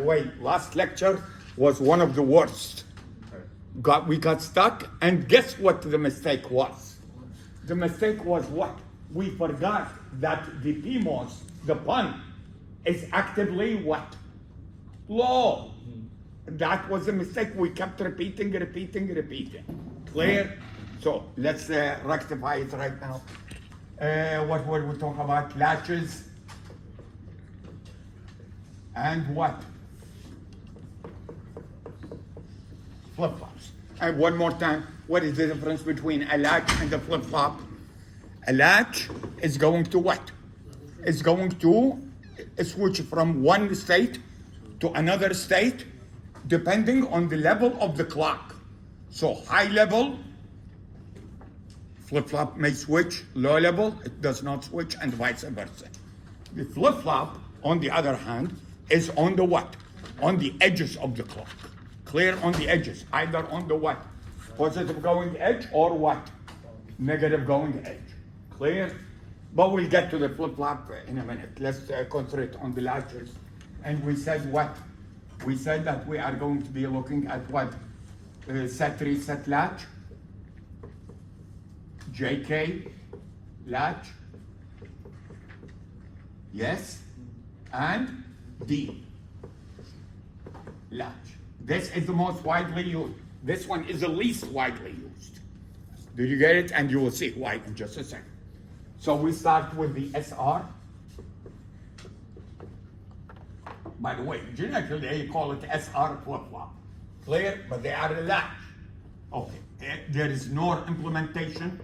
Wait, last lecture was one of the worst. We got stuck, and guess what the mistake was? The mistake was what? We forgot that the PMOS, the pun, is actively what? Low. That was a mistake. We kept repeating. Clear? So let's rectify it right now. What were we talking about? Latches. And what? Flip-flops. And one more time, what is the difference between a latch and a flip-flop? A latch is going to what? It's going to switch from one state to another state depending on the level of the clock. So high level, flip-flop may switch. Low level, it does not switch, and vice versa. The flip-flop, on the other hand, is on the what? On the edges of the clock. Clear? On the edges, either on the what? Positive going edge or what? Negative going edge. Clear? But we'll get to the flip-flop in a minute. Let's concentrate on the latches. And we said what? We said that we are going to be looking at what? Set reset latch, JK latch, yes, and D latch. This is the most widely used. This one is the least widely used. Did you get it? And you will see why in just a second. So we start with the SR. By the way, generically they call it SR flip-flop. Clear? But they are a latch. Okay. There is NOR implementation.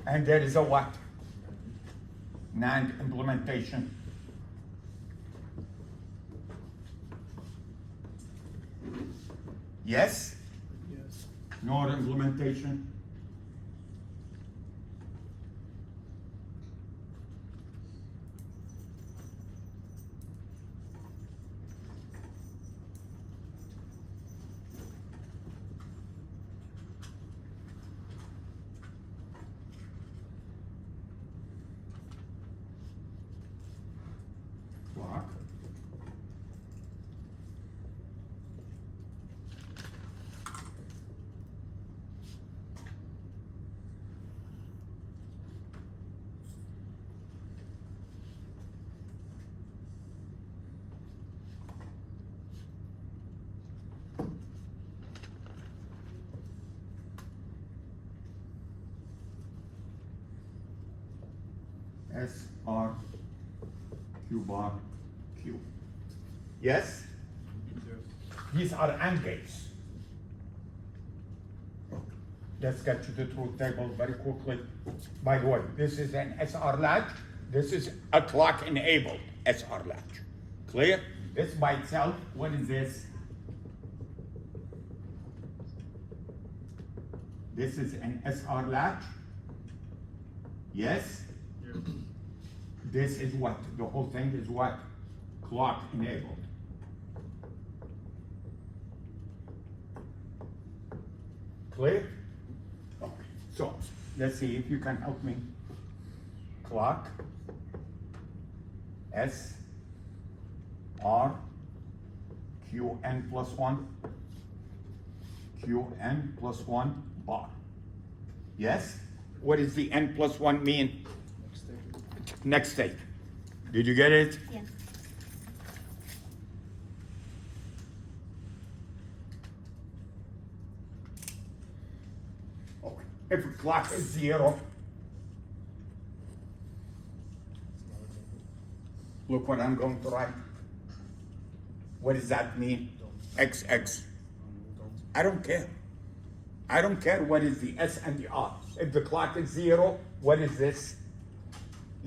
And there is a what? NAND implementation. Yes? Yes. NOR implementation. Clock. S R Q bar Q. Yes? These are AND gates. Let's get to the truth table very quickly. By the way, this is an SR latch. This is a clock enabled SR latch. Clear? This by itself, what is this? This is an SR latch. Yes? This is what? The whole thing is what? Clock enabled. Clear? Okay. So let's see if you can help me. Clock S R Q N plus 1 Q N plus 1 bar. Yes? What does the N plus 1 mean? Next state. Did you get it? Yeah. Okay. If a clock is 0, look what I'm going to write. What does that mean? XX. I don't care. I don't care what is the S and the R. If the clock is 0, what is this?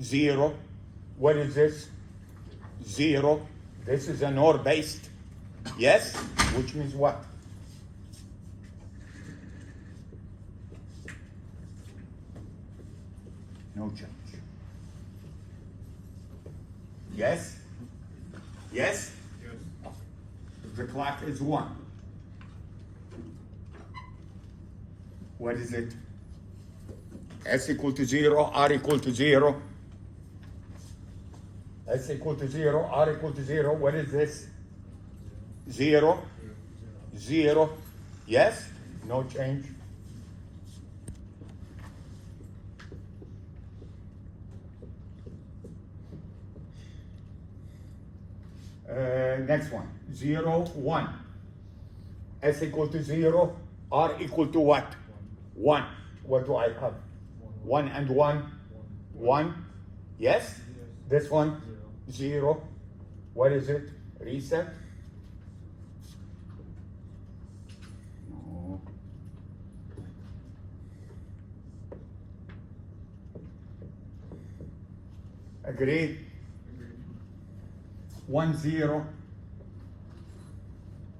0. What is this? 0. This is an OR based. Yes? Which means what? No change. Yes? Yes? Yes. If the clock is 1, what is it? S equal to 0, R equal to 0. S equal to 0, R equal to 0. What is this? 0, 0. Yes? No change. Next one, 0, 1. S equal to 0, R equal to what? 1. What do I have? 1 and 1? 1. Yes? This one? 0. What is it? Reset? No. Agree? 1, 0.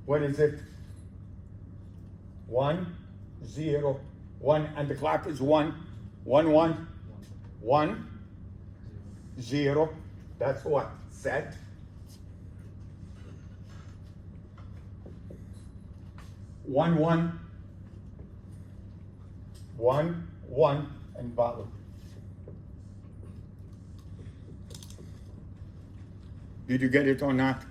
What is it? 1, 0. 1 and the clock is 1. 1, 1. 1, 0. That's what? Set. 1, 1. 1, 1 and valid. Did you get it or not?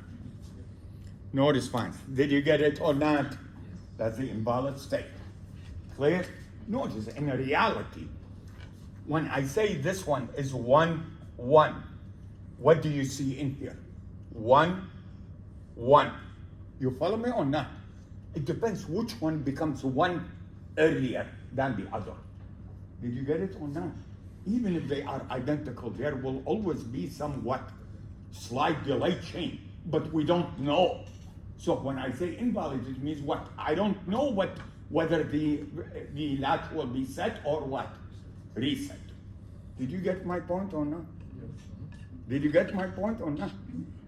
No response. Did you get it or not? That's the invalid state. Clear? Notice in reality, when I say this one is 1, 1, what do you see in here? 1, 1. You follow me or not? It depends which one becomes 1 earlier than the other. Did you get it or not? Even if they are identical, there will always be somewhat slight delay chain, but we don't know. So when I say invalid, it means what? I don't know whether the latch will be set or what? Reset. Did you get my point or not? Did you get my point or not?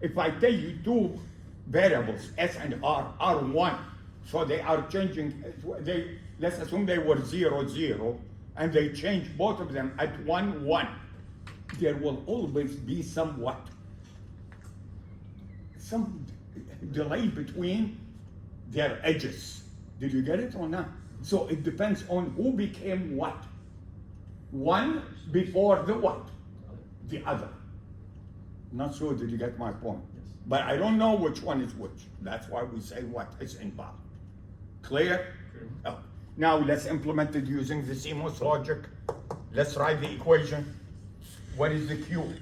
If I tell you two variables, S and R, are 1, so they are changing, let's assume they were 0, 0, and they change both of them at 1, 1. There will always be some delay between their edges. Did you get it or not? So it depends on who became what. One before the what? The other. Not sure, did you get my point? Yes. But I don't know which one is which. That's why we say what is involved. Clear? Oh. Now let's implement it using the CMOS logic. Let's write the equation. What is the Q?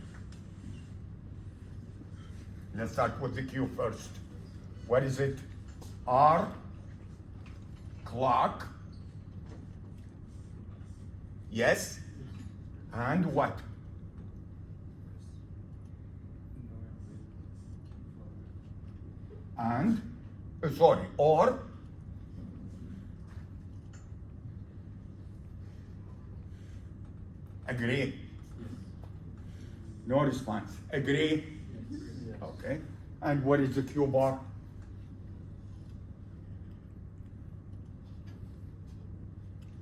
Let's start with the Q first. What is it? R clock. Yes. And what? And, sorry, or agree. No response. Agree. Okay. And what is the Q bar?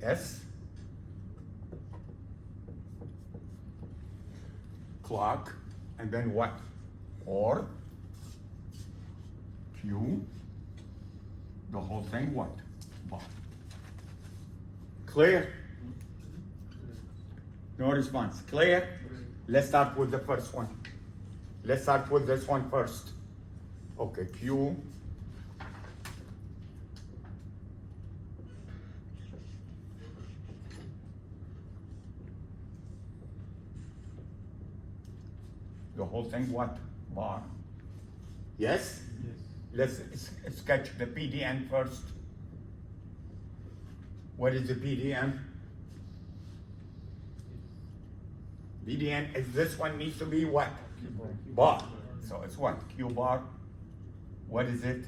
S. Clock. And then what? Or Q. The whole thing what? Bar. Clear? No response. Clear? Let's start with the first one. Let's start with this one first. Okay, Q. The whole thing what? Bar. Yes? Yes. Let's sketch the PDN first. What is the PDN? PDN is this one needs to be what? Bar. So it's what? Q bar. What is it?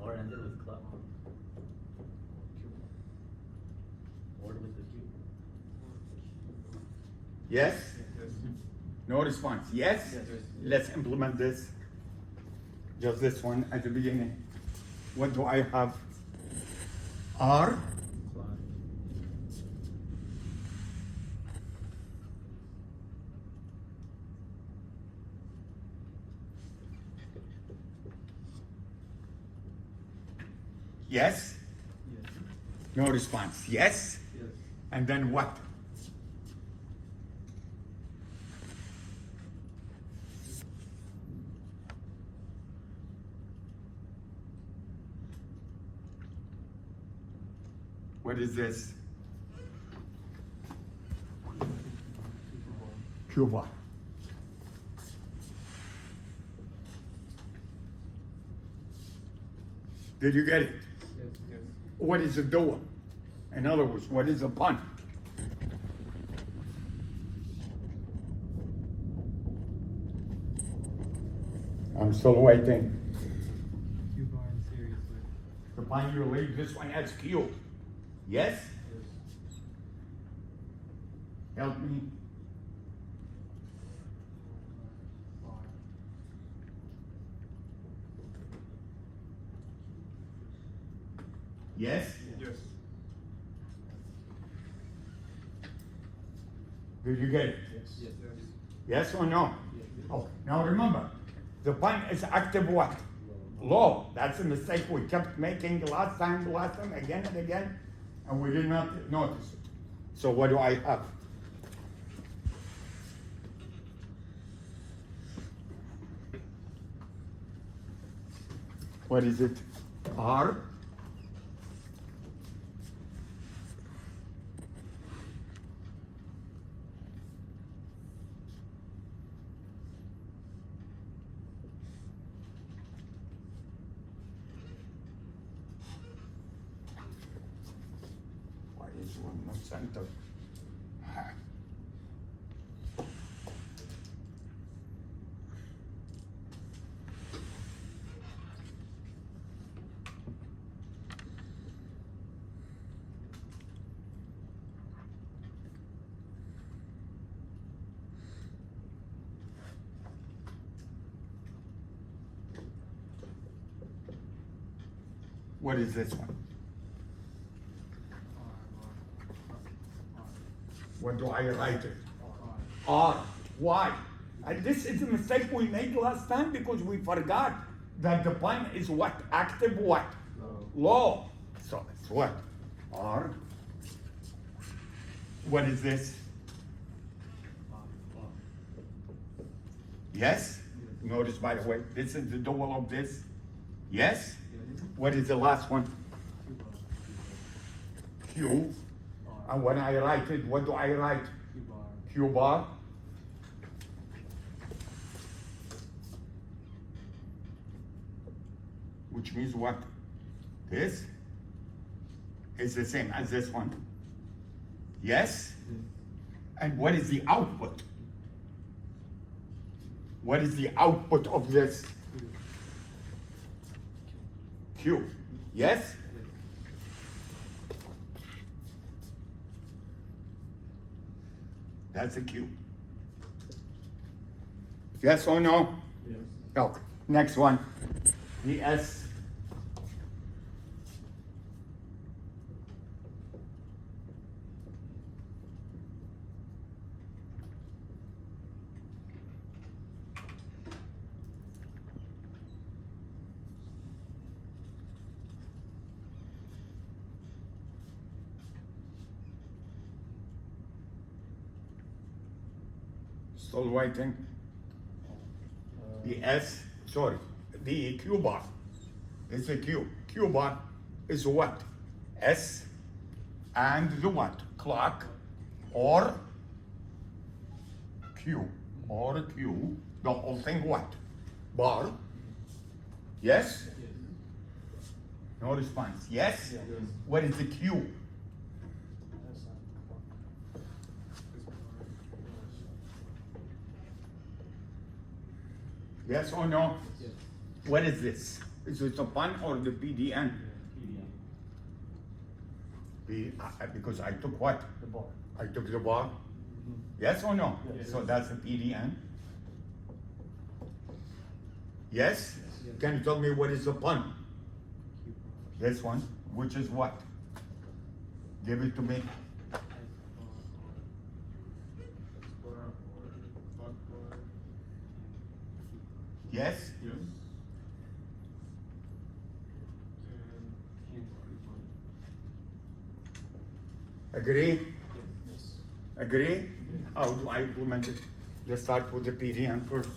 Or ended with clock. Or with the Q. Yes? No response. Yes? Let's implement this. Just this one at the beginning. What do I have? R. Yes? Yes. No response. Yes? Yes. And then what? What is this? Q bar. Did you get it? Yes, yes. What is a dual? In other words, what is a pun? I'm still waiting. Q bar in series with. The pun you leave this one as Q. Yes? Yes. Help me. Bar. Yes? Yes. Did you get it? Yes. Yes. Yes or no? Yes. Oh, now remember, the pun is active what? Low. That's a mistake we kept making last time, again and again, and we did not notice it. So what do I have? What is it? R. Why is one not center? What is this one? What do I write it? R. Why? And this is a mistake we made last time because we forgot that the pun is what? Active what? Low. So it's what? R. What is this? Yes? Notice, by the way, this is the dual of this. Yes? What is the last one? Q. And when I write it, what do I write? Q bar. Q bar. Which means what? This is the same as this one. Yes? And what is the output? What is the output of this? Q. Yes? That's a Q. Yes or no? Yes. Okay. Next one. The S. Still waiting. The S, sorry, the Q bar is a Q. Q bar is what? S and the what? Clock or Q. Or Q, the whole thing what? Bar. Yes? Yes. No response. Yes? Yes. What is the Q? Yes or no? Yes. What is this? Is it a pun or the PDN? Because I took what? The bar. I took the bar. Yes or no? Yes. So that's a PDN. Yes? Yes. Can you tell me what is a pun? Q bar. This one, which is what? Give it to me. Yes? Yes. Agree? Yes. Agree? How do I implement it? Let's start with the PDN first.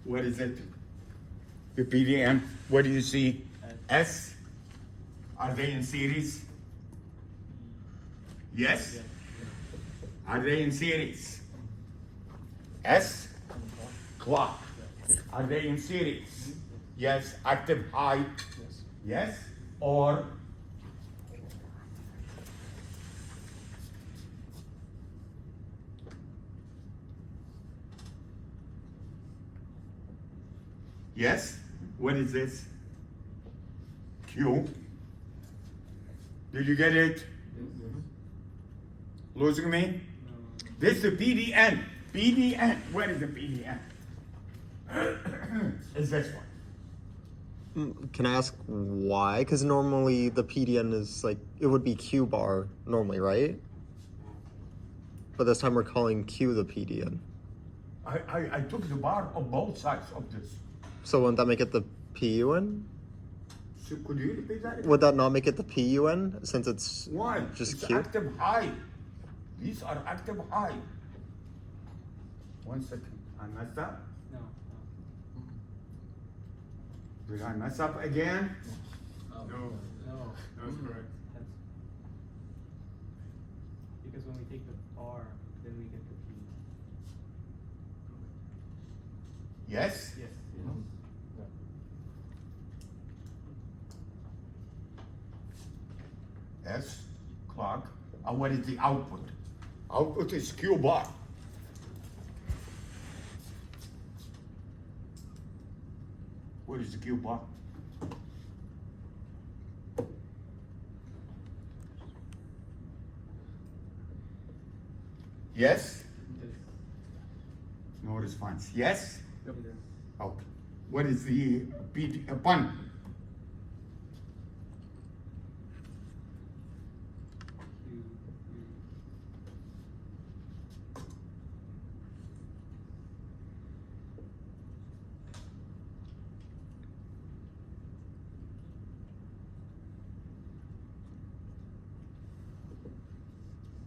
What is it? The PDN, what do you see? S. Are they in series? Yes? Are they in series? S. Clock. Are they in series? Yes. Active high? Yes. Yes? Or yes? What is this? Q. Did you get it? Losing me? This is the PDN. PDN. Where is the PDN? Is this one. Can I ask why? Because normally the PDN is like, it would be Q bar normally, right? But this time we're calling Q the PDN. I took the bar of both sides of this. So wouldn't that make it the PUN? So could you repeat that? Would that not make it the PUN since it's Why? just It's Q? active high. These are active high. 1 second. I messed up? No, Did I mess up again? no, that's correct. That's because when we take the bar, then we get the P. Yes? Yes. S, clock. And what is the output? Output is Q bar. What is the Q bar? Yes? No response. Yes? Okay. What is the pun?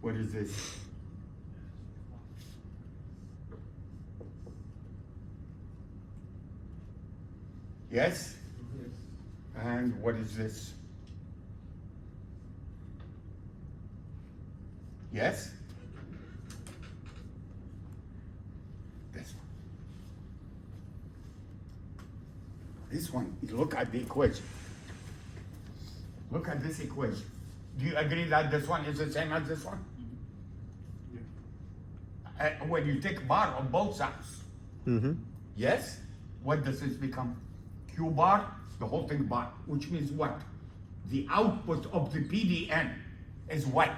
What is this? Yes? And what is this? Yes? This one. This one, look at the equation. Look at this equation. Do you agree that this one is the same as this one? When you take bar on both sides, Mm-hmm. yes? What does this become? Q bar, the whole thing bar, which means what? The output of the PDN is what?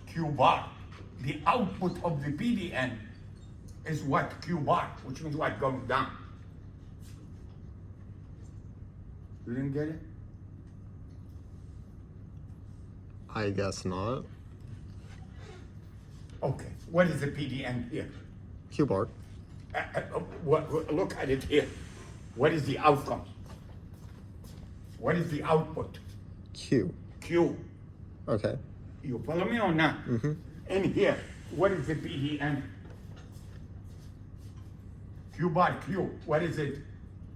Q bar. The output of the PDN is what? Q bar, which means what? Going down. You didn't get it? I guess not. Okay, what is the PDN here? Q bar. Look at it here. What is the outcome? What is the output? Q. Q. Okay. You follow me or not? Mm-hmm. In here, what is the PDN? Q bar Q. What is it?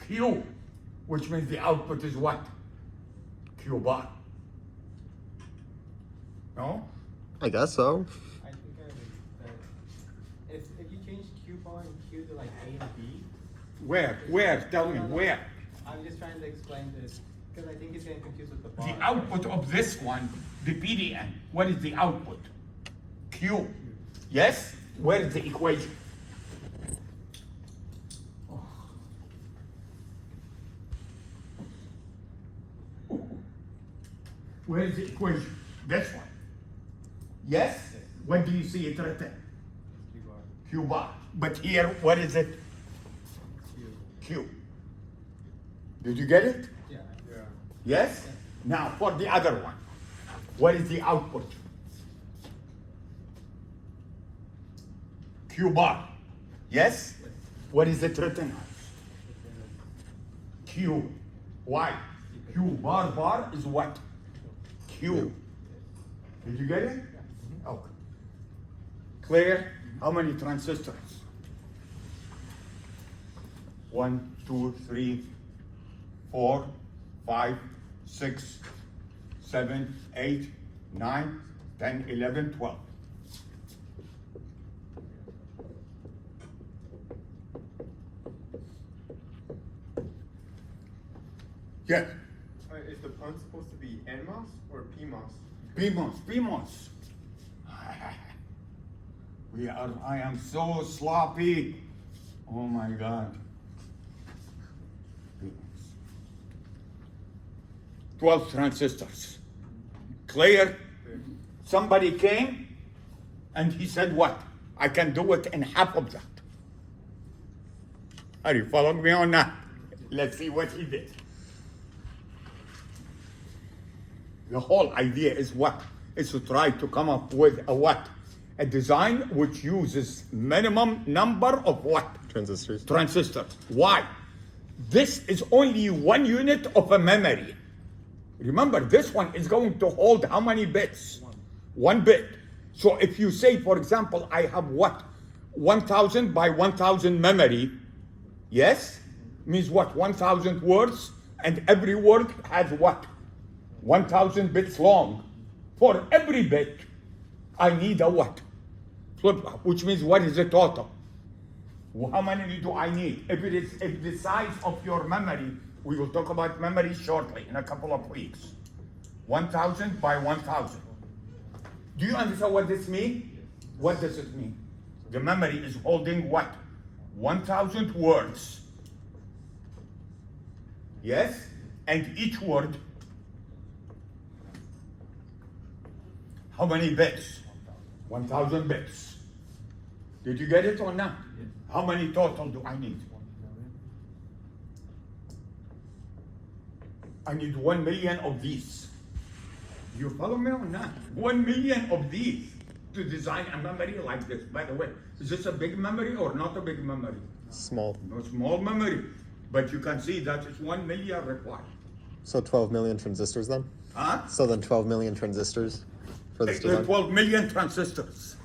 Q, which means the output is what? Q bar. No? I guess so. I think if you change Q bar and Q to like A and B. Where? Tell me, where? I'm just trying to explain this because I think he's getting confused with the bar. The output of this one, the PDN, what is the output? Q. Yes? Where is the equation? Where is the equation? This one. Yes? What do you see it written? Q bar. Q bar. But here, what is it? Q. Q. Did you get it? Yeah. Yeah. Yes? Now, for the other one, what is the output? Q bar. Yes? What is it written as? Q. Why? Q bar is what? Q. Did you get it? Okay. Clear? How many transistors? 1, 2, 3, 4, 5, 6, 7, 8, 9, 10, 11, 12. Yes, Is the pun supposed to be NMOS or PMOS? PMOS. I am so sloppy. Oh my God. 12 transistors. Clear? Somebody came and he said, what? I can do it in half of that. Are you following me or not? Let's see what he did. The whole idea is what? Is to try to come up with a what? A design which uses minimum number of what? Transistors. Transistors. Why? This is only one unit of a memory. Remember, this one is going to hold how many bits? 1 bit. So if you say, for example, I have what? 1000 by 1000 memory, yes? Means what? 1000 words, and every word has what? 1000 bits long. For every bit, I need a what? Flip-flop, which means what is the total? How many do I need? If the size of your memory, we will talk about memory shortly in a couple of weeks. 1000 by 1000. Do you understand what this means? What does it mean? The memory is holding what? 1000 words. Yes? And each word, how many bits? 1000 bits. Did you get it or not? Yes. How many total do I need? I need 1 million of these. You follow me or not? 1 million of these to design a memory like this. By the way, is this a big memory or not a big memory? Small. No, small memory. But you can see that it's 1 million required. So 12 million transistors then? Huh? So then 12 million transistors for this design? 12 million transistors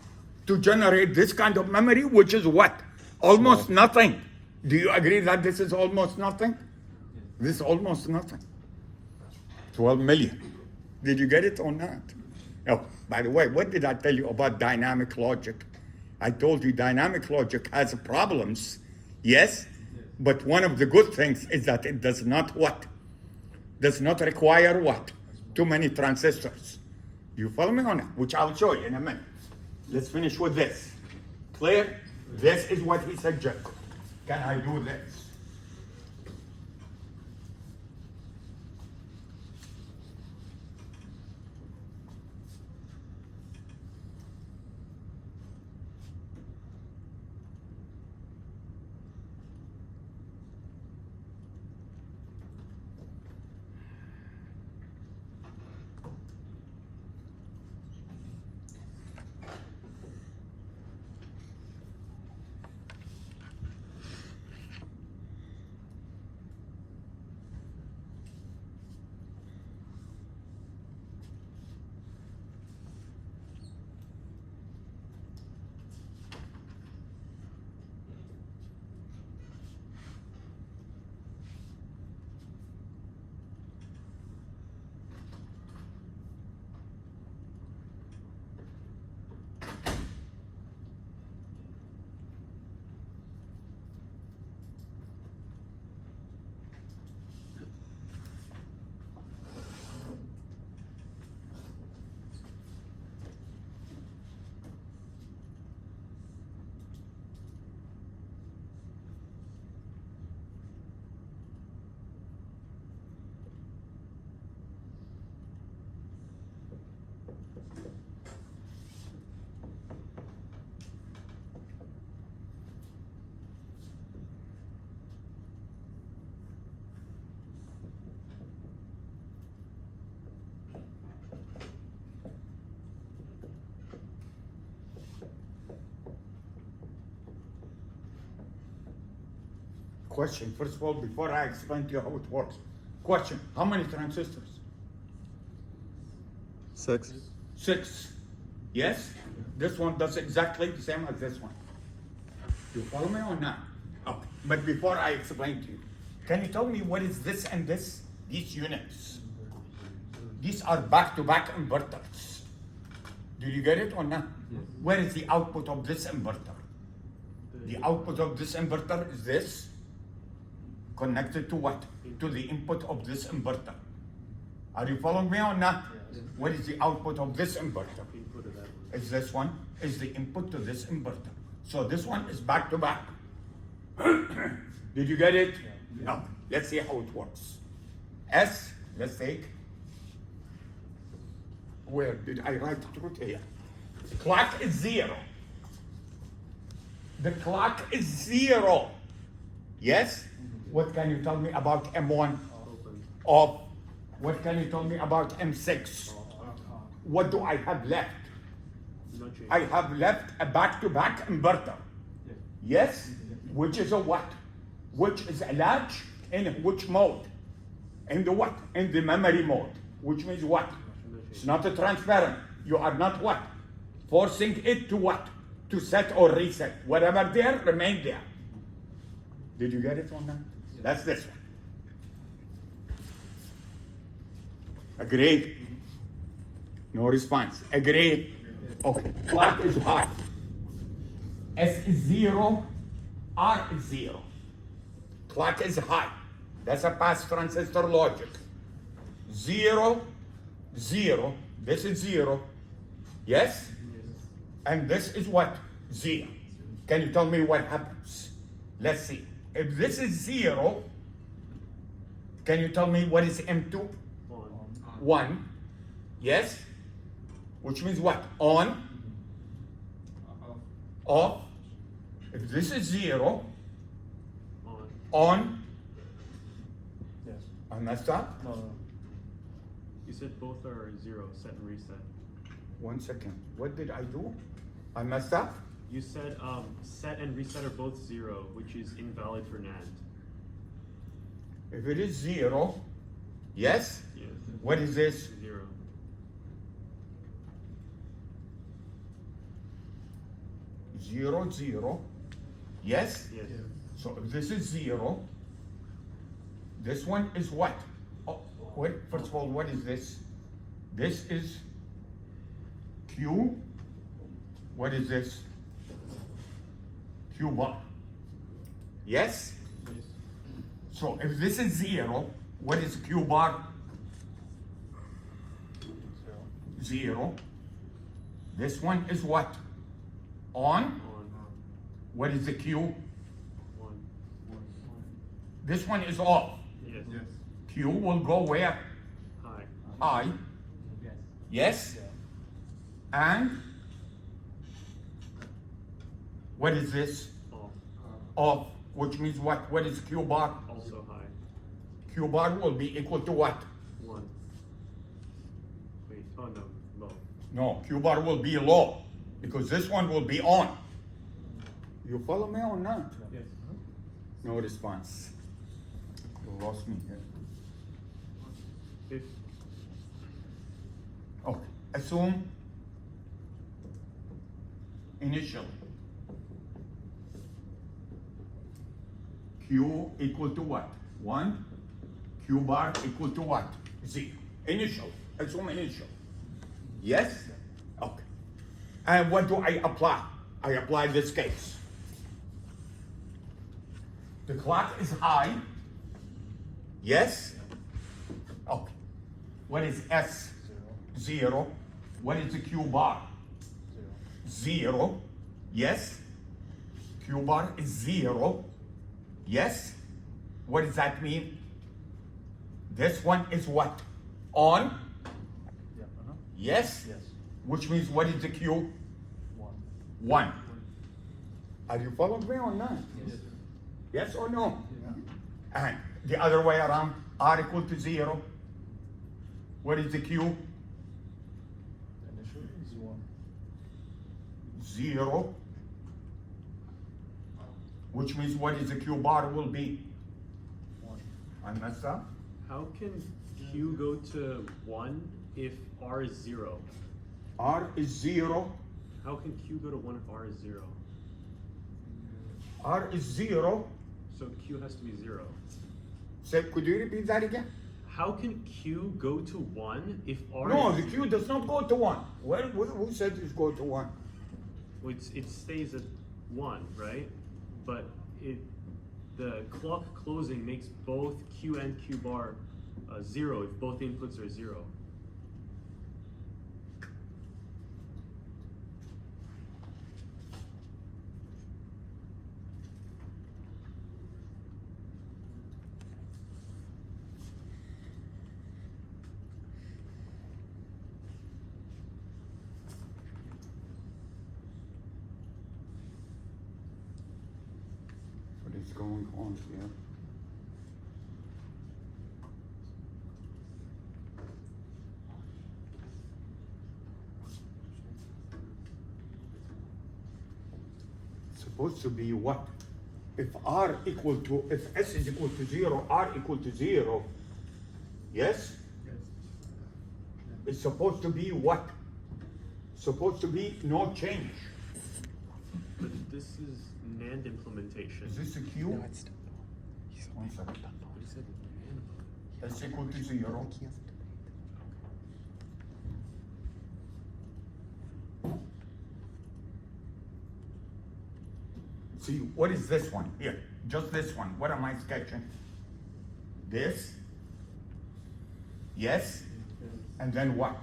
to generate this kind of memory, which is what? Almost nothing. Do you agree that this is almost nothing? This is almost nothing. 12 million. Did you get it or not? Oh, by the way, what did I tell you about dynamic logic? I told you dynamic logic has problems, yes? But one of the good things is that it does not what? Does not require what? Too many transistors. You follow me on that? Which I'll show you in a minute. Let's finish with this. Clear? This is what he suggested. Can I do this? Question, first of all, before I explain to you how it works. Question, how many transistors? 6. 6. Yes? This one does exactly the same as this one. You follow me or not? Okay. But before I explain to you, Can you tell me what is this and this? These units. These are back-to-back inverters. Did you get it or not? Yes. Where is the output of this inverter? The output of this inverter is this. Connected to what? To the input of this inverter. Are you following me or not? Yes. What is the output of this inverter? Input of that one. Is this one? Is the input to this inverter. So this one is back to back. Did you get it? No. Let's see how it works. S, let's take. Where did I write it? Right here. Clock is 0. The clock is 0. Yes? What can you tell me about M1? Open. Off. What can you tell me about M6? What do I have left? No change. I have left a back-to-back inverter. Yes? Which is a what? Which is a latch in which mode? In the what? In the memory mode. Which means what? No change. It's not a transparent. You are not what? Forcing it to what? To set or reset. Whatever there, remain there. Did you get it on that? That's this one. Agreed? No response. Agreed? Okay. Clock is high. S is 0. R is 0. Clock is high. That's a pass transistor logic. 0, 0. This is 0. Yes? And this is what? 0. Can you tell me what happens? Let's see. If this is 0, can you tell me what is M2? 1. Yes? Which means what? On. Off. If this is 0, On. on. Yes. I messed up? No. You said both are 0, set and reset. 1 second. What did I do? I messed up? You said set and reset are both 0, which is invalid for NAND. If it is 0, yes? Yes. What is this? 0. 0, 0. Yes? Yes. So if this is 0, this one is what? Oh, wait, first of all, what is this? This is Q. What is this? Q bar. Yes? Yes. So if this is 0, what is Q bar? 0. This one is what? On. On. What is the Q? 1. This one is off. Yes. Q will go where? High. High. Yes. Yes? And what is this? Off. Off, which means what? What is Q bar? Also high. Q bar will be equal to what? 1. Wait. Oh no. Low. No, Q bar will be low because this one will be on. You follow me or not? Yes. No response. You lost me here. If Okay, assume initial Q equal to what? 1. Q bar equal to what? 0. Initial. Assume initial. Yes? Okay. And what do I apply? I apply this case. The clock is high. Yes? Okay. What is S? 0. What is the Q bar? 0. Yes? Q bar is 0. Yes? What does that mean? This one is what? On? Yeah. Yes? Yes. Which means what is the Q? 1. 1. Are you following me or not? Yes. Yes or no? Yeah. And the other way around, R equal to 0. What is the Q? Initial is 1. 0. Which means what is the Q bar will be? 1. I messed up? how can Q go to 1 if R is 0? R is 0. How can Q go to 1 if R is 0? R is 0. So Q has to be 0. Say, could you repeat that again? How can Q go to 1 if R No, is the Q does not go to 1. Who said it go to 1? it stays at 1, right? But the clock closing makes both Q and Q bar 0 if both inputs are 0. What is going on here? It's supposed to be what? If if S is equal to 0, R equal to 0, yes? It's supposed to be what? Supposed to be no change. But this is NAND implementation. Is this a Q? No, it's still. One second. What he said NAND. S equal to 0. See, what is this one? Here, just this one. What am I sketching? This? Yes? And then what?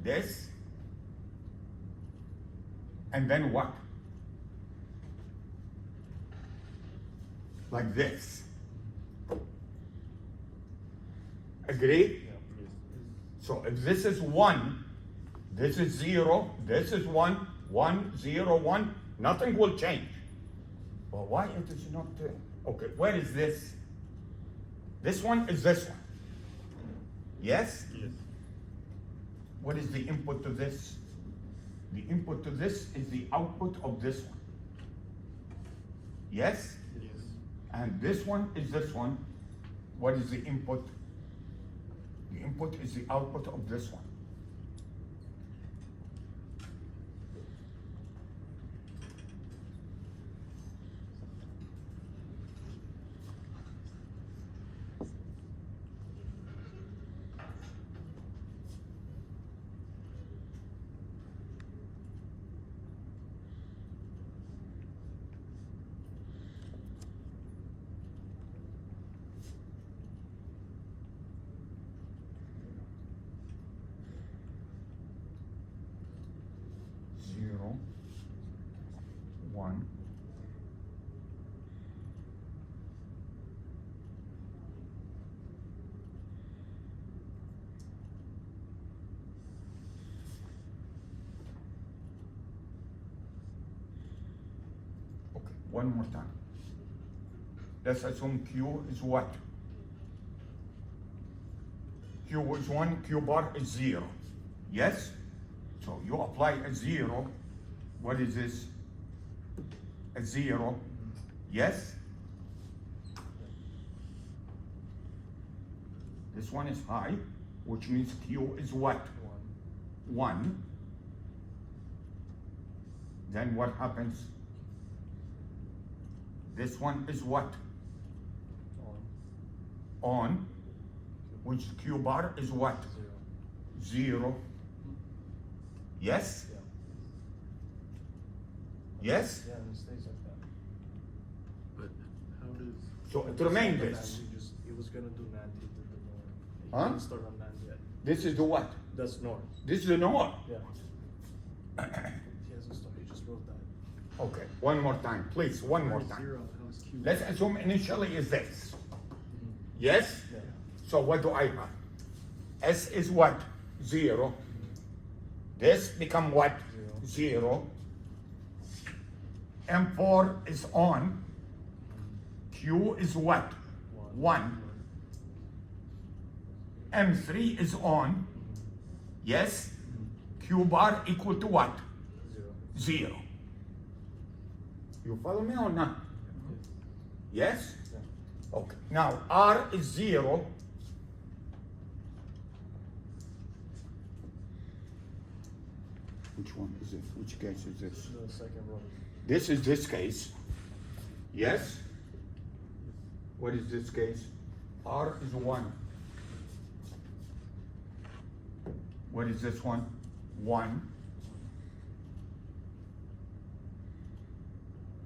This? And then what? Like this. Agree? So if this is 1, this is 0, this is 1, 1, 0, 1, nothing will change. Well, why it is not there? Okay, where is this? This one is this one. Yes? Yes. What is the input to this? The input to this is the output of this one. Yes? Yes. And this one is this one. What is the input? The input is the output of this one. Zero, 1, okay, one more time. Let's assume Q is what? Q is 1, Q bar is 0. Yes? So you apply a 0. What is this? A 0. Yes? This one is high, which means Q is what? 1. Then what happens? This one is what? On. Which Q bar is what? 0. Yes? Yes? Yeah, and it stays like that. But how does So it remains It this. was gonna do NAND, he did the NOR. He Huh? didn't start on NAND yet. This is the what? That's NOR. This is the NOR. Yeah. He hasn't started, he just wrote that. Okay, one more time, please, one more R is time. 0? How is Q? Let's assume initially is this. Yes? Yeah. So what do I have? S is what? 0. This become what? 0. M4 is on. Q is what? 1. M3 is on. Yes? Q bar equal to what? 0. 0. You follow me or not? Yes? Yeah. Okay. Now R is 0. Which one is it? Which case is this? The second row. This is this case. Yes? What is this case? R is 1. What is this one? 1.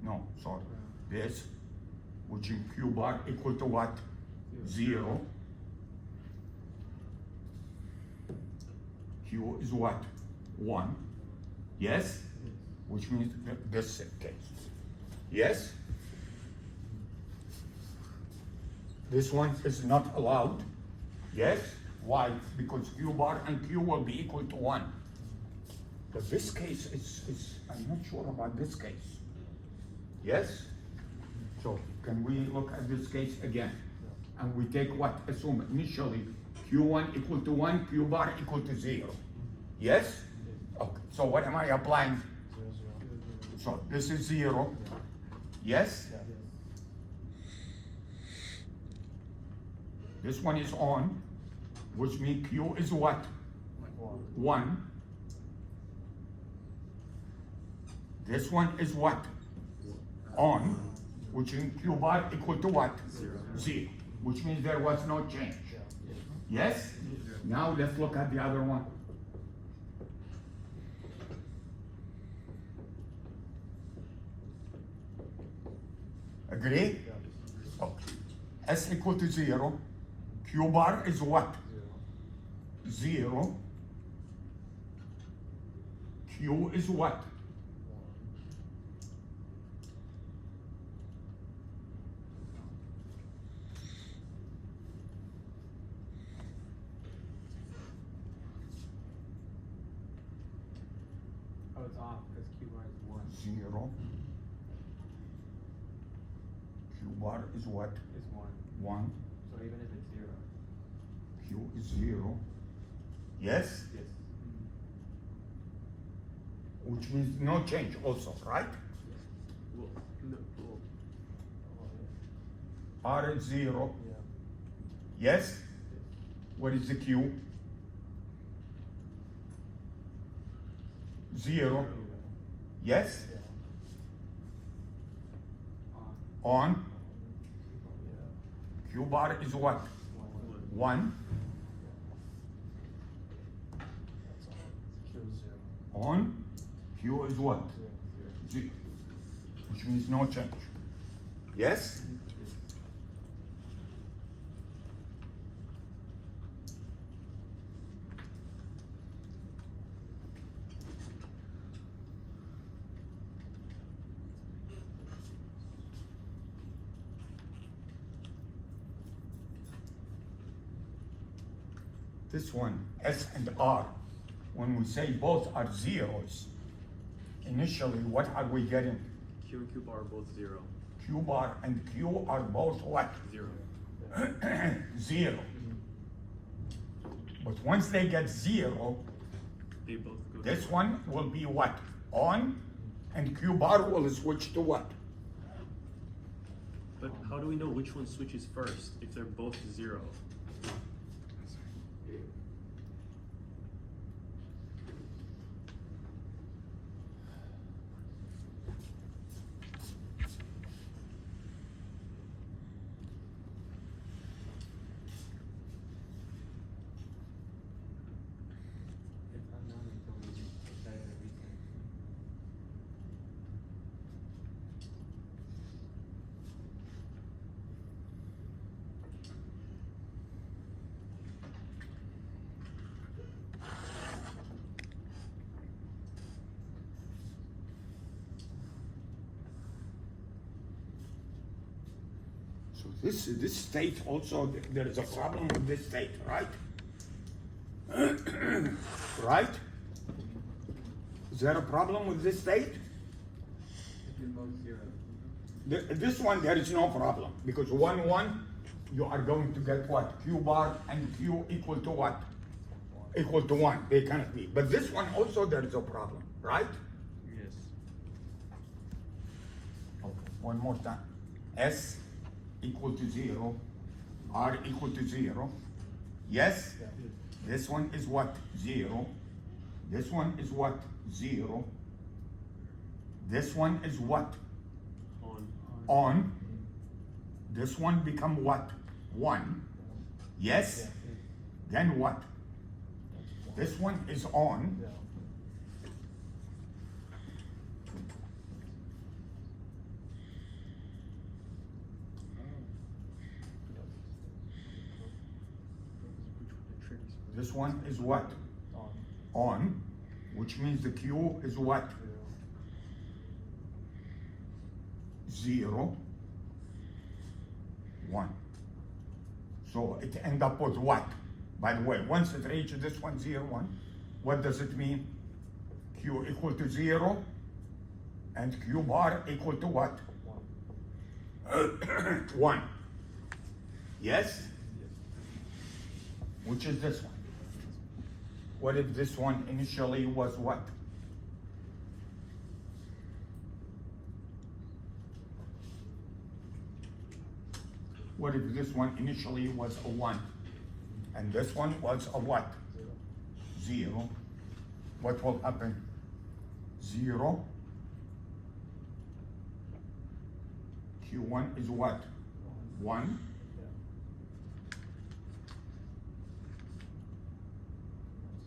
No, sorry. This, which in Q bar equal to what? 0. Q is what? 1. Yes? Which means this case. Yes? This one is not allowed. Yes? Why? Because Q bar and Q will be equal to 1. But this case is I'm not sure about this case. Yes? So can we look at this case again? And we take what? Assume initially Q1 equal to 1, Q bar equal to 0. Yes? Okay. So what am I applying? So this is 0. Yes? This one is on, which means Q is what? 1. This one is what? On, which in Q bar equal to what? 0. Which means there was no change. Yes? Now let's look at the other one. Agree? Okay. S equal to 0. Q bar is what? 0. Q is what? 1. Oh, it's off because Q bar is 1. 0. Q bar is what? Is 1. 1. So even if it's 0. Q is 0. Yes? Yes. Which means no change also, right? Well, no, well, R is 0. Yeah. Yes? What is the Q? 0. Yes? On. Q bar is what? 1. On. Q is what? 0. Which means no change. Yes? This one, S and R, when we say both are zeros, initially what are we getting? Q and Q bar are both 0. Q bar and Q are both what? 0. 0. But once they get 0, They both go. this one will be what? On, and Q bar will switch to what? But how do we know which one switches first if they're both 0? It's unknown until we try to reset. So this state also, there is a problem with this state, right? Right? Is there a problem with this state? If you're both 0. This one, there is no problem, because 1, 1, you are going to get what? Q bar and Q equal to what? Equal to 1, they cannot be. But this one also, there is a problem, right? Yes. Okay, one more time. S equal to 0, R equal to 0. Yes? This one is what? 0. This one is what? 0. This one is what? On. On. This one become what? 1. Yes? Then what? This one is on. Yeah. This one is what? On. On, which means the Q is what? 0, 1. So it end up with what? By the way, once it reaches this one, 0, 1, what does it mean? Q equal to 0 and Q bar equal to what? 1. Yes? Which is this one? What if this one initially was what? What if this one initially was a 1? And this one was a what? 0. What will happen? 0. Q1 is what? 1.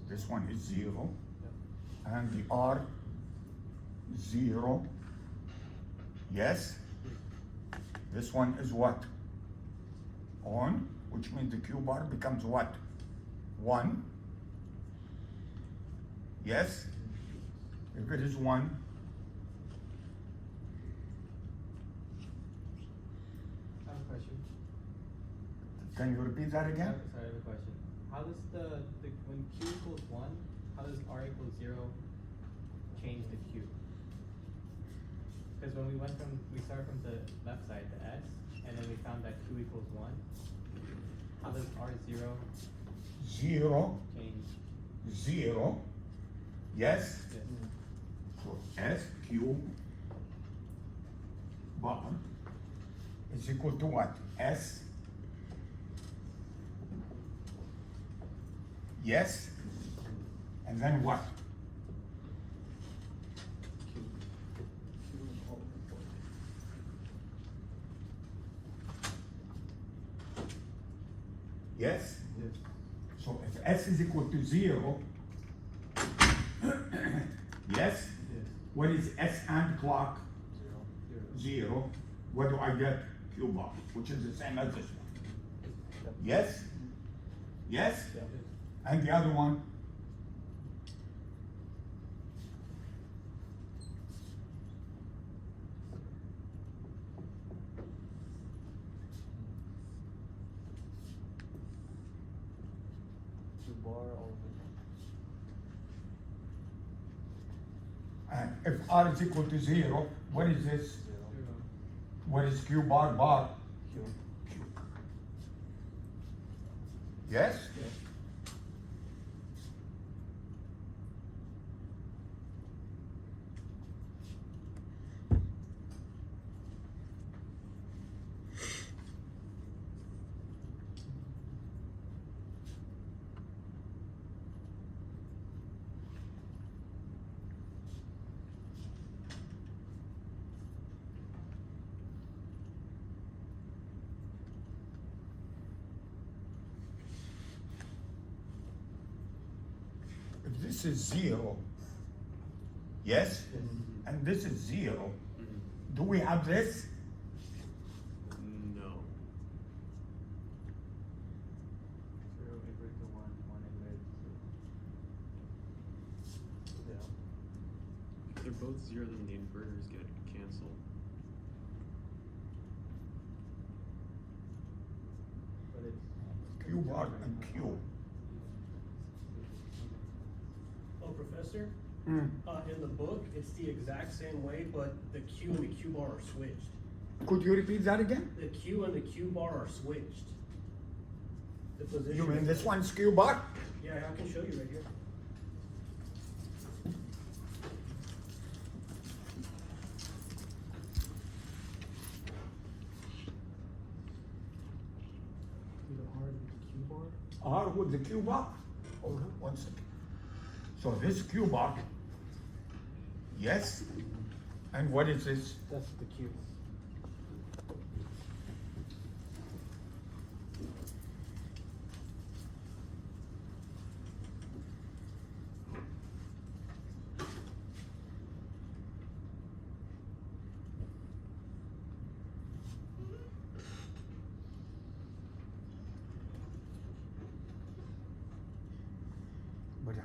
This one is 0. And the R, 0. Yes? This one is what? On, which means the Q bar becomes what? 1. Yes? If it is 1, I have a question. can you repeat that again? Sorry, I have a question. How does the when Q equals 1, how does R equals 0 change the Q? Because when we start from the left side, the S, and then we found that Q equals 1, how does R0 0, change? 0. Yes? Yes. So S, Q bar is equal to what? S. Yes? And then what? Yes? Yes. So if S is equal to 0, yes? Yes. What is S and clock? 0. 0. What do I get? Q bar, which is the same as this one. Yes? Yes? Yeah. And the other one? Q bar all And if R is equal to 0, what is this? 0. What is Q bar bar? Q. Q. Yes? Yes. If this is 0, yes? And this is 0, do we have this? No. 0 equal to 1, 1 equal to 0. Yeah. If they're both 0, then the inverters get canceled. But it's Q bar and Q. Oh, Professor, Hmm. in the book, it's the exact same way, but the Q and the Q bar are switched. Could you repeat that again? The Q and the Q bar are switched. The position. You mean this one's Q bar? Yeah, I can show you right here. Either R with the Q bar. R with the Q bar? Hold on 1 second. So this Q bar, yes? And what is this? That's the Q.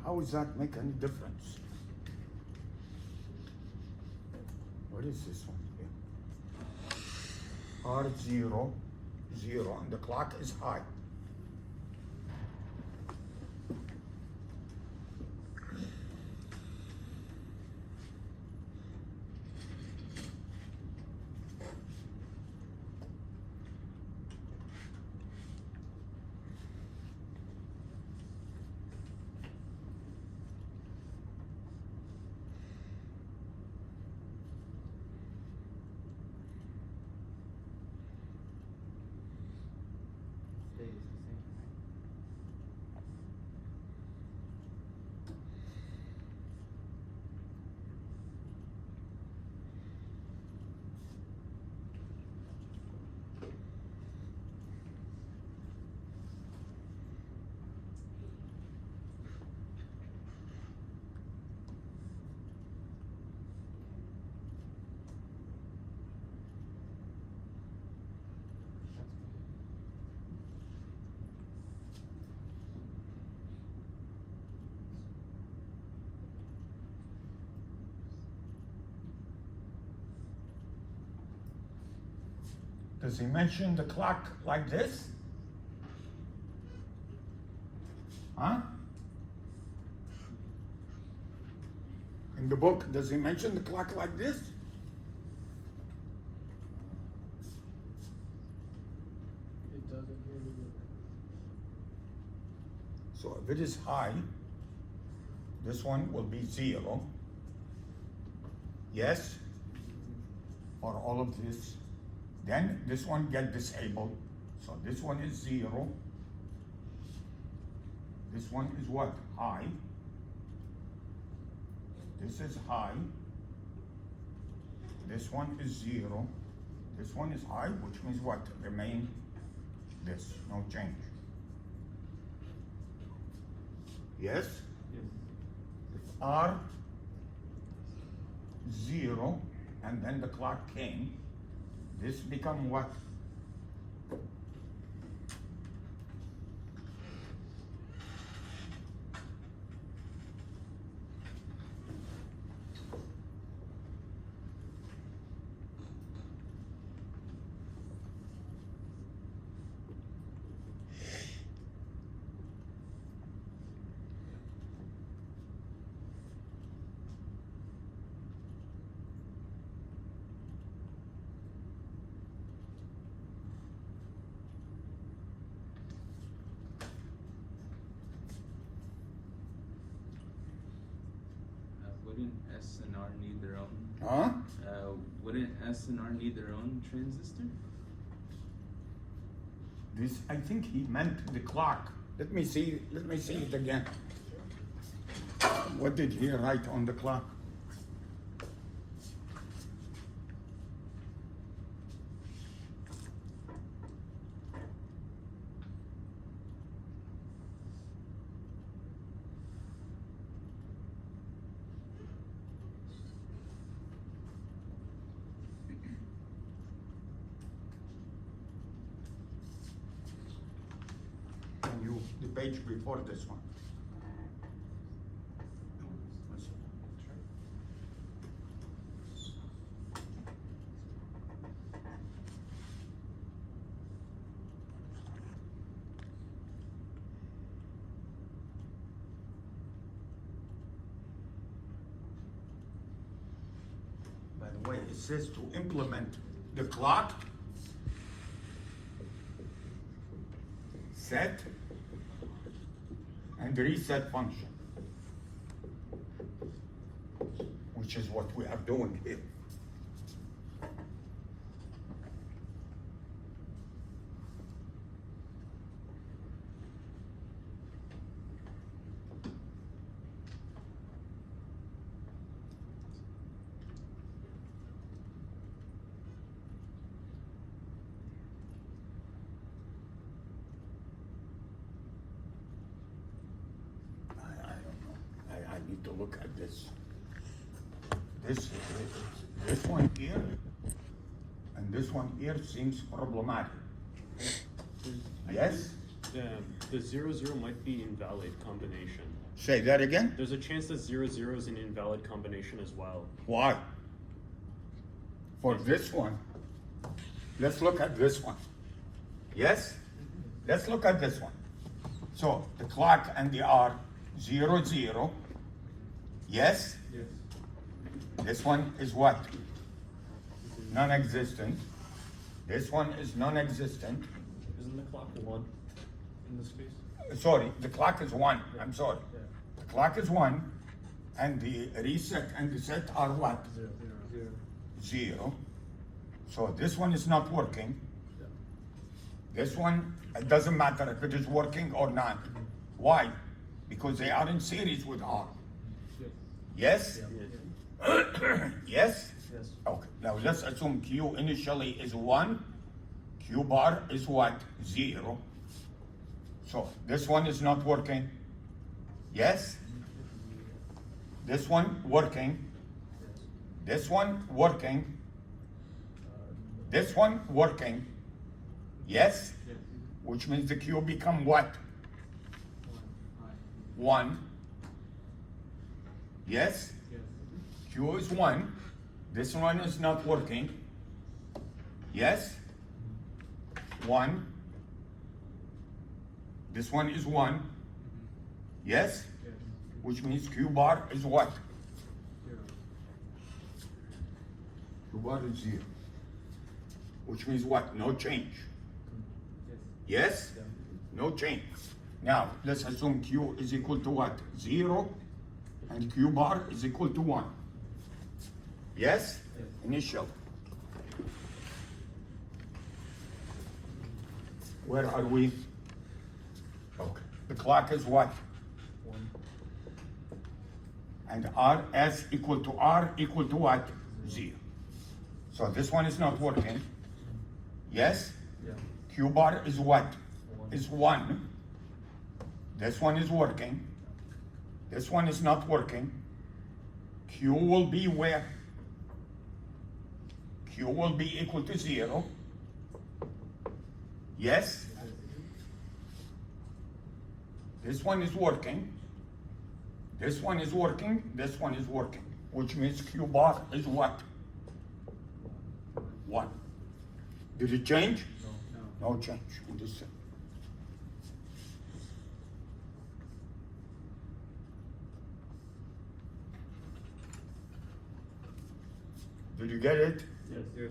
How does that make any difference? What is this one here? R0, 0, and the clock is high. Stays the same, right? That's good. Does he mention the clock like this? Huh? In the book, does he mention the clock like this? It doesn't here either. So if it is high, this one will be 0. Yes? For all of this. Then this one get disabled. So this one is 0. This one is what? High. This is high. This one is 0. This one is high, which means what? Remain this, no change. Yes? Yes. If R 0 and then the clock came, this become what? Wouldn't S and R need their own? Huh? Wouldn't S and R need their own transistor? This, I think he meant the clock. Let me see it again. What did he write on the clock? Can you, the page before this one? By the way, it says to implement the clock, set, and reset function, which is what we are doing here. I don't know. I need to look at this. This one here and this one here seems problematic. Yes? The 0, 0 might be invalid combination. Say that again. There's a chance that 0, 0 is an invalid combination as well. Why? For this one, let's look at this one. Yes? Let's look at this one. So the clock and the R, 0, 0. Yes? Yes. This one is what? Non-existent. This one is non-existent. Isn't the clock 1 in this case? Sorry, the clock is 1. I'm sorry. Yeah. The clock is 1, and the reset and the set are what? 0. 0. So this one is not working. Yeah. This one, it doesn't matter if it is working or not. Why? Because they are in series with R. Yes? Yes. Yes? Yes. Okay, now let's assume Q initially is 1, Q bar is what? 0. So this one is not working. Yes? This one working. This one working. This one working. Yes? Which means the Q become what? 1. Yes? Q is 1. This one is not working. Yes? 1. This one is 1. Yes? Which means Q bar is what? Q bar is 0. Which means what? No change. Yes? No change. Now, let's assume Q is equal to what? 0, and Q bar is equal to 1. Yes? Initial. Where are we? Okay. The clock is what? 1. And RS equal to R equal to what? 0. So this one is not working. Yes? Yeah. Q bar is what? 1. Is 1. This one is working. This one is not working. Q will be where? Q will be equal to 0. Yes? This one is working. This one is working. This one is working. Which means Q bar is what? 1. Did it change? No. No change in this set. Did you get it? Yes.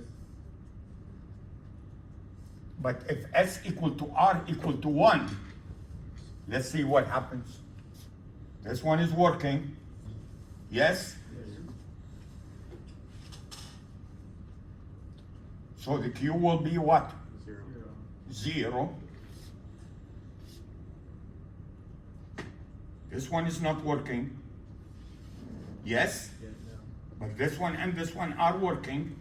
But if S equal to R equal to 1, let's see what happens. This one is working. Yes? So the Q will be what? 0. 0. This one is not working. Yes? But this one and this one are working,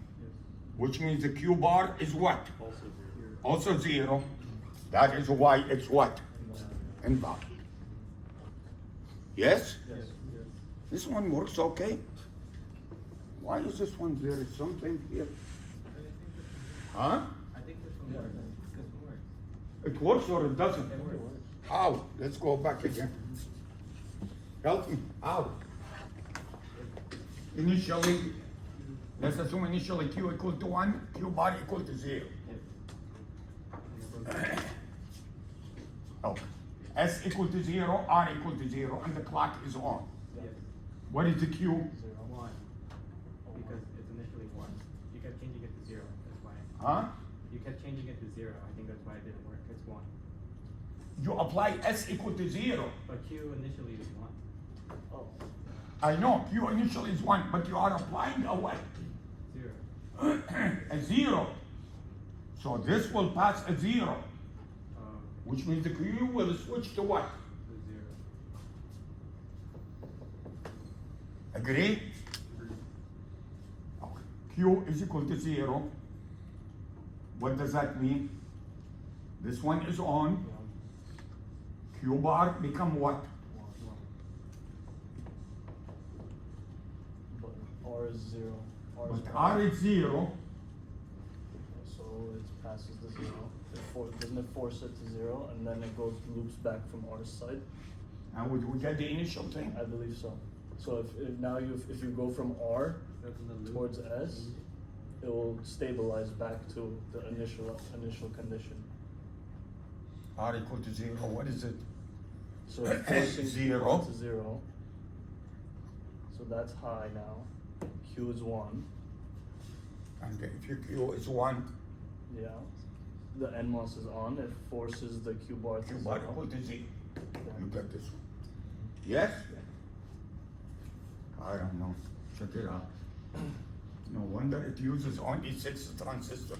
which means the Q bar is what? Also 0. Also 0. That is why it's what? Invalid. Yes? Yes. This one works okay. Why is this one there? Is something here? Huh? I think this one works. This one works. It works or it doesn't? It works. How? Let's go back again. Help me. How? Initially, let's assume initially Q equal to 1, Q bar equal to 0. Oh. S equal to 0, R equal to 0, and the clock is on. Yes. What is the Q? 1. Because it's initially 1. You kept changing it to 0. That's why. Huh? You kept changing it to 0. I think that's why it didn't work. It's 1. You apply S equal to 0. But Q initially is 1. Oh. I know Q initially is 1, but you are applying a what? 0. A 0. So this will pass a 0, Uh, which means the Q will switch to what? the 0. Agree? Okay. Q is equal to 0. What does that mean? This one is on. Q bar become what? But R is 0. R is But 1. R is 0. So it passes the 0. Doesn't it force it to 0, and then it goes loops back from R's side? Now we get the initial thing. I believe so. So if now if you go from R towards S, it will stabilize back to the initial condition. R equal to 0, what is it? So it's forcing Zero. Q to 0. So that's high now. Q is 1. And if your Q is 1, Yeah. The NMOS is on. It forces the Q bar to Q bar 0. equal to 0. You get this one. Yes? I don't know. Check it out. No wonder it uses only 6 transistors.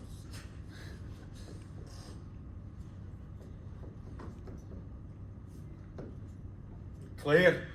Clear?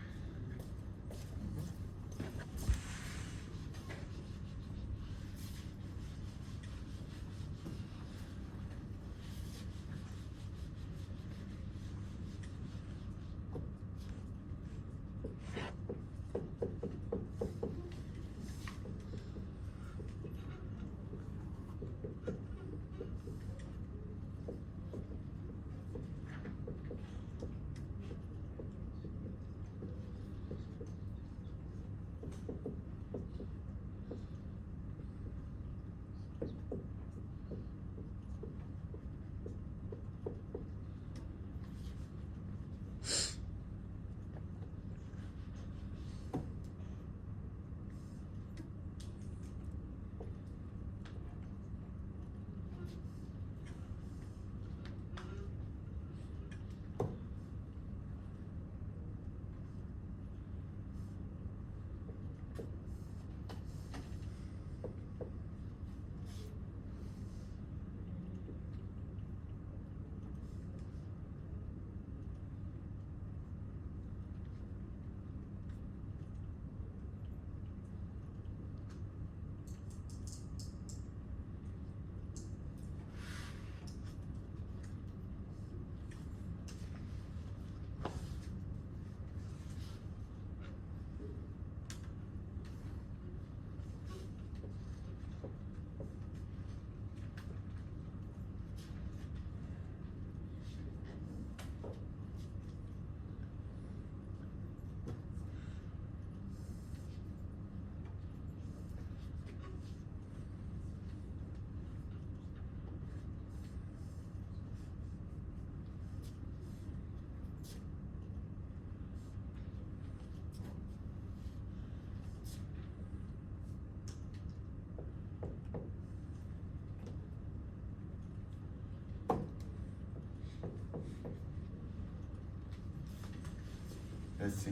Let's see.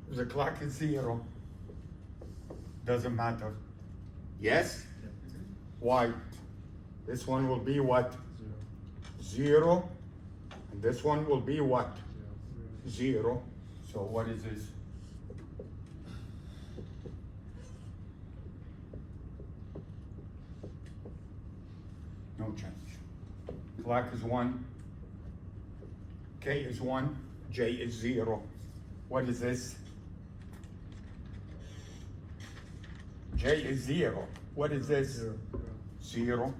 If the clock is 0, doesn't matter. Yes? Why? This one will be what? 0. And this one will be what? 0. So what is this? No change. Clock is 1. K is 1. J is 0. What is this? J is 0. What is this? 0.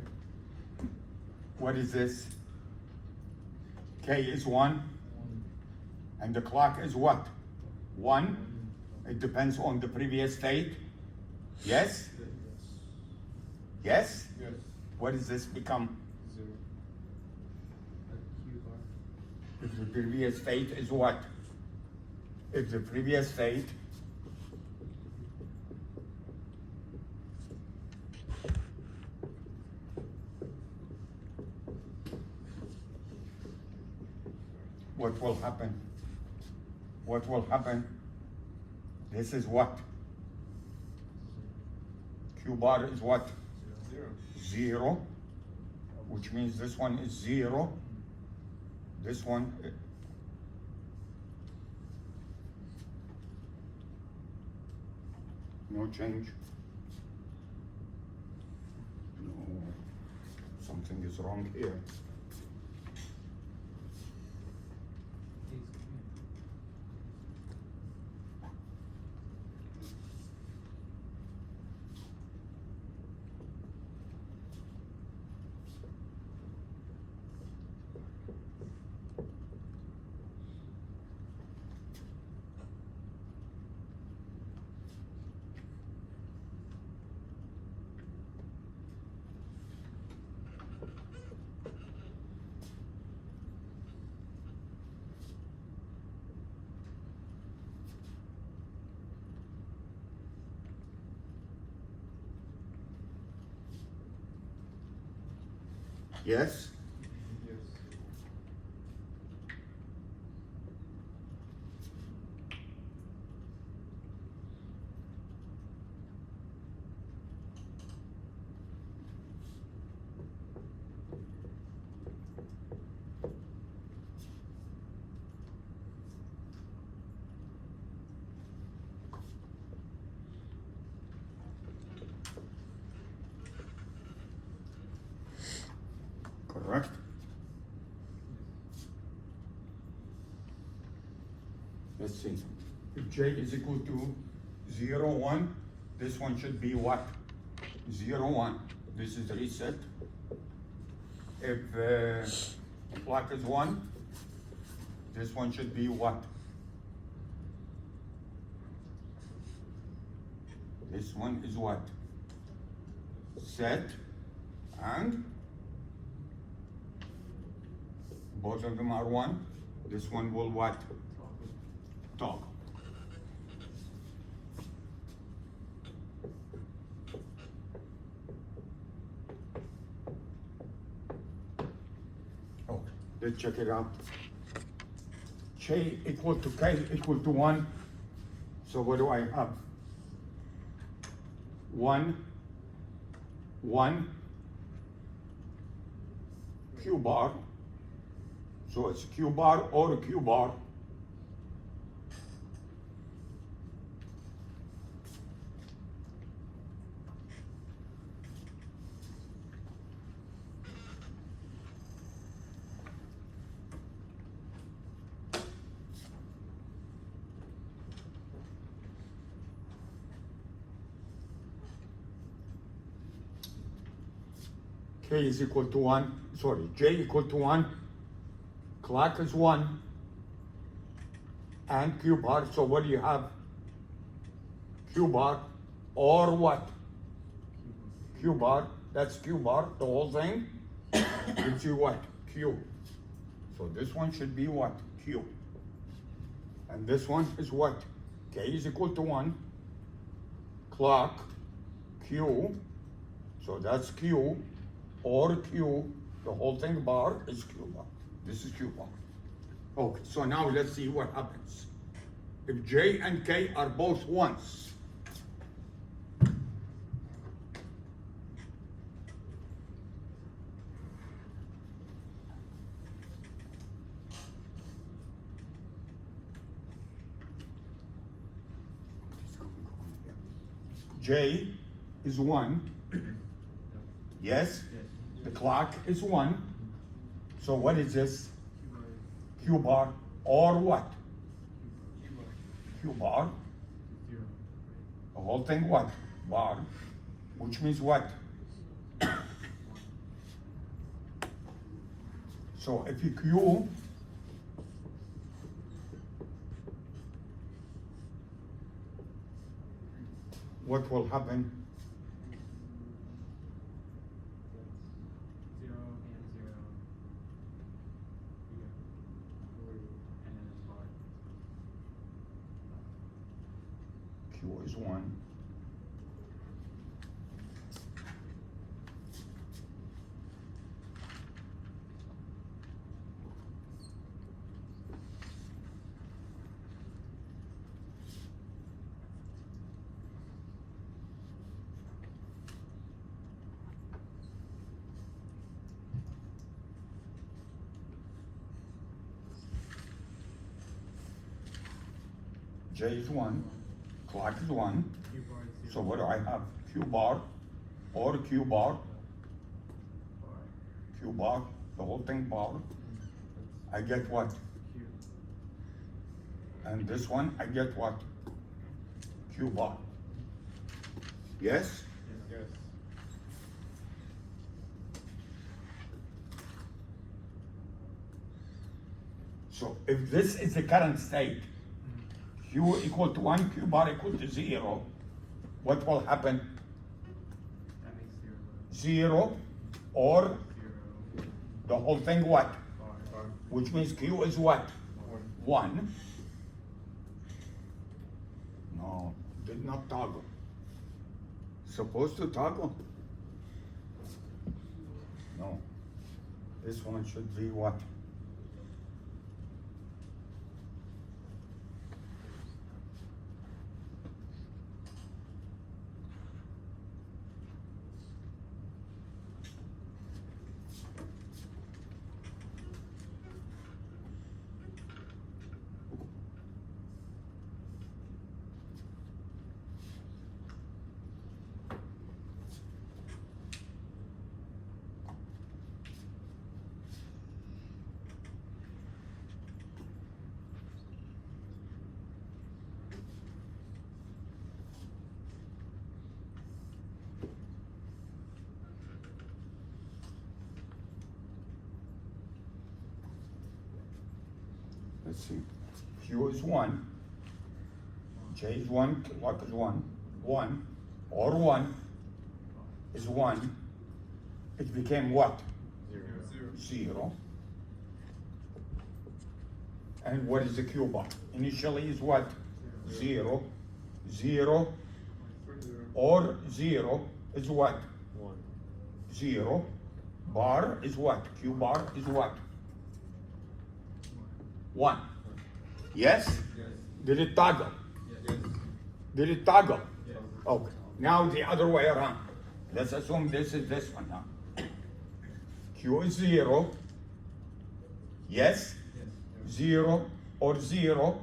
What is this? K is 1. And the clock is what? 1. It depends on the previous state. Yes? Yes? Yes. What does this become? 0. If the previous state is what? If the previous state what will happen? What will happen? This is what? Q bar is what? 0. 0, which means this one is 0. This one, no change. No, something is wrong here. Yes? Yes. Correct? Let's see. If j is equal to 0, 1, this one should be what? 0, 1. This is reset. If clock is 1, this one should be what? This one is what? Set. And both of them are 1. This one will what? Toggle. Okay, let's check it out. J equal to K equal to 1. So what do I have? 1, 1, Q bar. So it's Q bar or Q bar. K is equal to 1, sorry, J equal to 1, clock is 1, and Q bar, so what do you have? Q bar, or what? Q bar, that's Q bar, the whole thing, gives you what? Q. So this one should be what? Q. And this one is what? K is equal to 1, clock, Q, so that's Q, or Q, the whole thing bar is Q bar. This is Q bar. Okay, so now let's see what happens. If J and K are both 1s, J is 1, yes? The clock is 1. So what is this? Q bar or what? Q bar. The whole thing what? Bar. Which means what? So if you Q, what will happen? 0 and 0. And then a bar. Q is 1. J is 1, clock is 1. Q bar is 0. So what do I have? Q bar or Q bar? Bar. Q bar, the whole thing bar. I get what? Q. And this one, I get what? Q bar. Yes? Yes. So if this is the current state, Q equal to 1, Q bar equal to 0, what will happen? That makes 0 or 0. the whole thing what? Bar. Which means Q is what? 1. No, did not toggle. Supposed to toggle? No. This one should be what? Let's see. Q is 1. J is 1. Clock is 1. 1. Or 1 is 1. It became what? 0. And what is the Q bar? Initially is what? 0. 0 or 0 is what? 0. Bar is what? Q bar is what? 1. Yes? Did it toggle? Did it toggle? Okay. Now the other way around. Let's assume this is this one now. Q is 0. Yes? 0 or 0.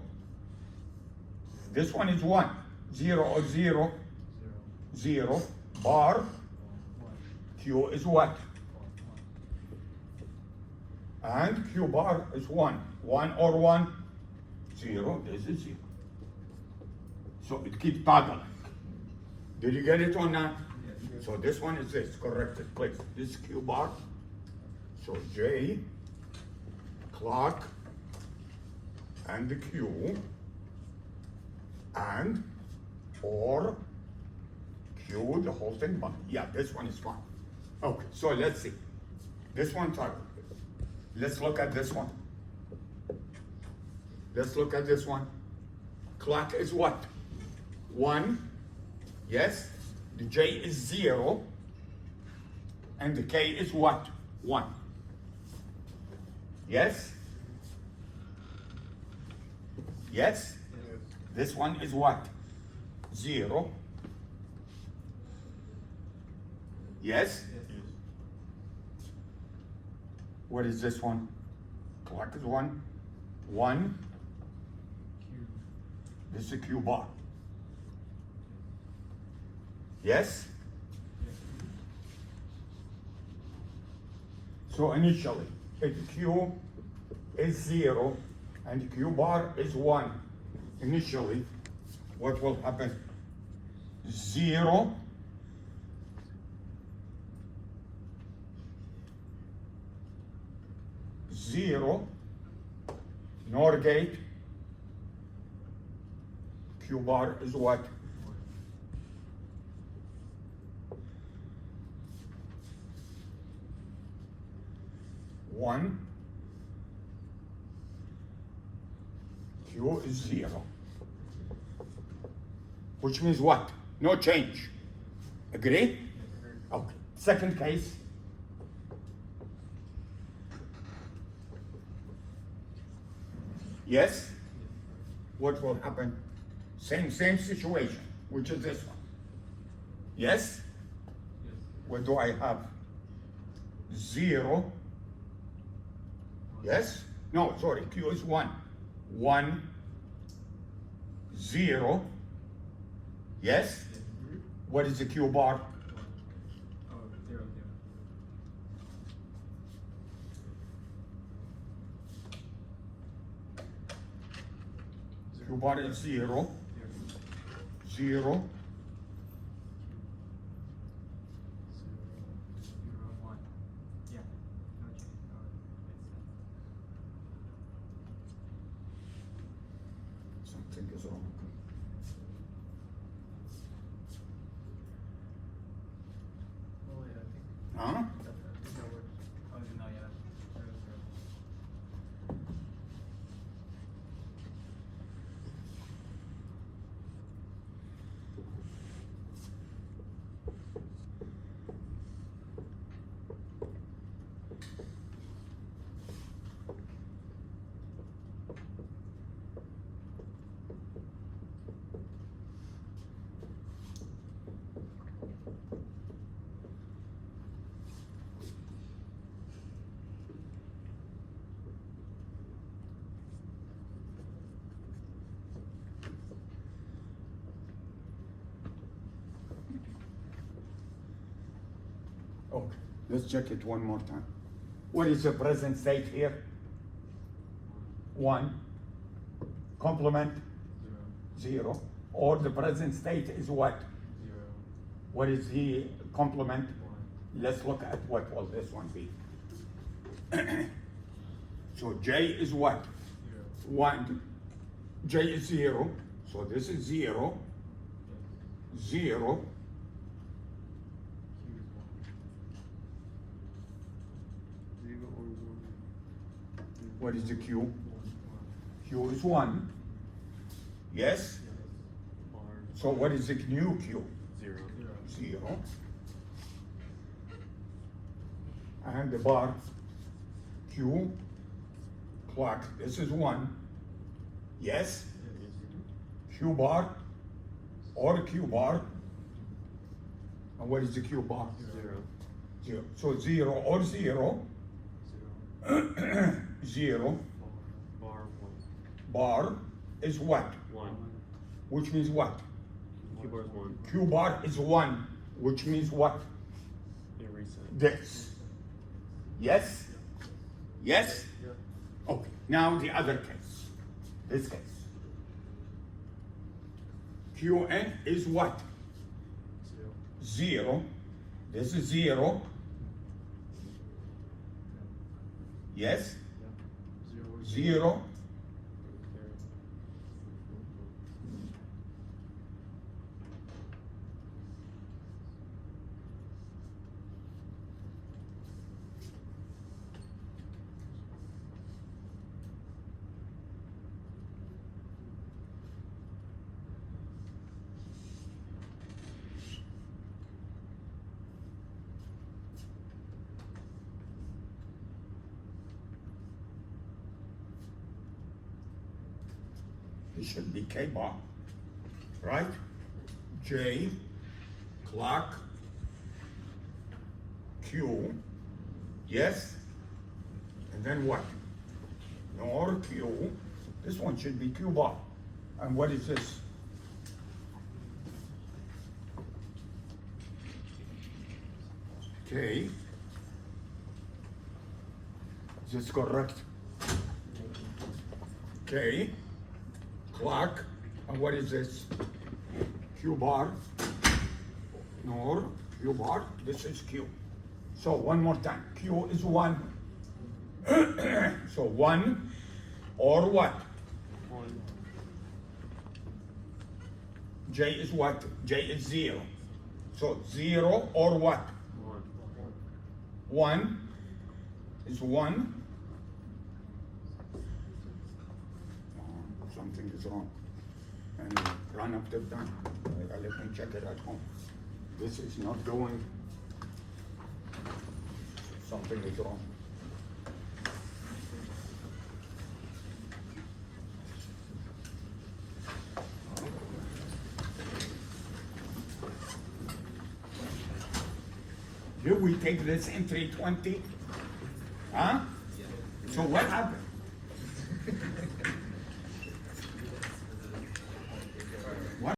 This one is 1. 0 or 0. 0. Bar. Q is what? And Q bar is 1. 1 or 1? 0. This is 0. So it keeps toggling. Did you get it or not? So this one is this. Corrected, please. This is Q bar. So J, clock, and the Q, and or Q, the whole thing. But yeah, this one is fine. Okay, so let's see. This one toggled. Let's look at this one. Let's look at this one. Clock is what? 1. Yes? The J is 0. And the K is what? 1. Yes? Yes? This one is what? 0. Yes? What is this one? Clock is 1. 1. This is a Q bar. Yes? So initially, if Q is 0 and Q bar is 1, initially, what will happen? 0. 0, NOR gate, Q bar is what? 1, Q is 0. Which means what? No change. Agree? Okay. Second case. Yes? What will happen? Same situation, which is this one. Yes? What do I have? 0. Yes? No, sorry, Q is 1. 1, 0. Yes? What is the Q bar? Q bar is 0. 0. Something is wrong. Huh? Okay, let's check it one more time. What is the present state here? 1. Complement? 0. Or the present state is what? 0. What is the complement? Let's look at what will this one be. So J is what? 1. J is 0. So this is 0. 0. What is the Q? Q is 1. Yes? So what is the new Q? 0. 0. And the bar Q clock, this is 1. Yes? Q bar or Q bar. And what is the Q bar? 0. 0. So 0 or 0. 0 Bar 1. bar is what? 1. Which means what? Q bar is 1. Q bar is 1, which means what? Yeah, reset. This. Yes? Yes? Okay, now the other case. This case. Qn is what? 0. This is 0. Yes? 0. It should be K bar, right? J, clock, Q, yes? And then what? Nor Q, this one should be Q bar. And what is this? K. Is this correct? K. Clock, and what is this? Q bar, nor Q bar, this is Q. So one more time, Q is 1. So 1 or what? 1. J is what? J is 0. So 0 or what? 1. 1 is 1. Something is wrong. And run up the time. Let me check it at home. This is not doing. Something is wrong. Did we take this in 320? Huh? So what happened?